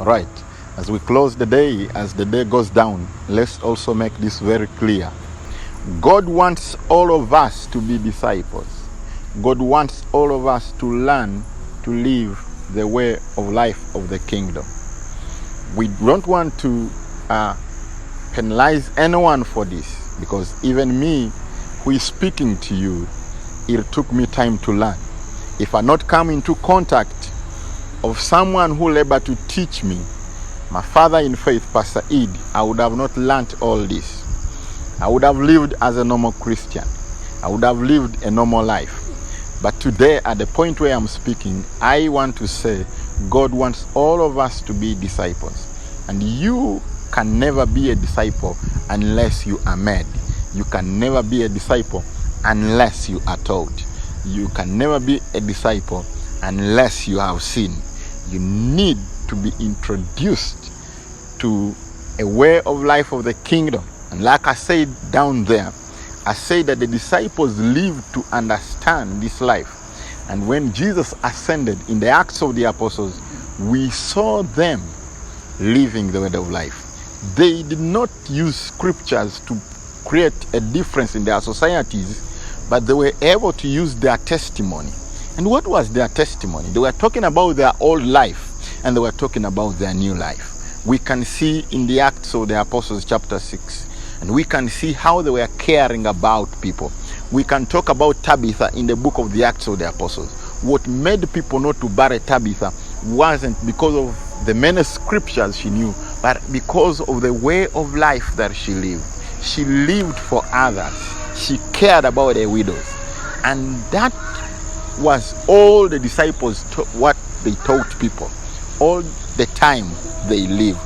Right. As we close the day, as the day goes down, let's also make this very clear. God wants all of us to be disciples. God wants all of us to learn to live the way of life of the kingdom. We don't want to penalize anyone for this, because even me who is speaking to you, it took me time to learn. If I not come into contact of someone who labored to teach me, my father in faith, Pastor Ed, I would have not learnt all this. I would have lived as a normal Christian. I would have lived a normal life. But today, at the point where I'm speaking, I want to say God wants all of us to be disciples. And you can never be a disciple unless you are made. You can never be a disciple unless you are taught. You can never be a disciple unless you have seen. You need to be introduced to a way of life of the kingdom. And like I said down there, I say that the disciples lived to understand this life. And when Jesus ascended in the Acts of the Apostles, we saw them living the way of life. They did not use scriptures to create a difference in their societies, but they were able to use their testimony. And what was their testimony? They were talking about their old life, and they were talking about their new life. We can see in the Acts of the Apostles chapter 6, and we can see how they were caring about people. We can talk about Tabitha in the book of the Acts of the Apostles. What made people not to bury Tabitha wasn't because of the many scriptures she knew, but because of the way of life that she lived. She lived for others. She cared about the widows. And that was all the disciples what they taught people all the time they lived,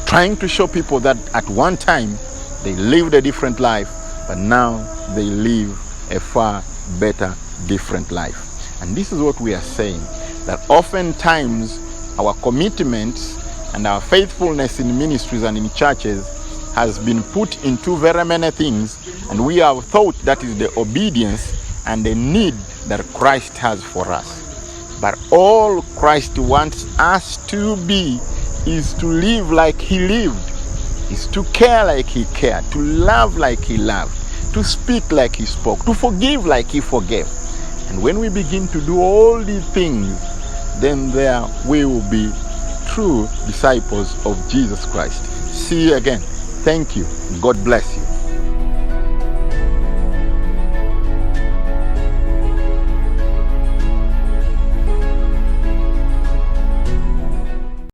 trying to show people that at one time they lived a different life, but now they live a far better different life. And this is what we are saying, that oftentimes our commitments and our faithfulness in ministries and in churches has been put into very many things, and we have thought that is the obedience and the need that Christ has for us. But all Christ wants us to be is to live like he lived, is to care like he cared, to love like he loved, to speak like he spoke, to forgive like he forgave. And when we begin to do all these things, then there we will be true disciples of Jesus Christ. See you again. Thank you. God bless you.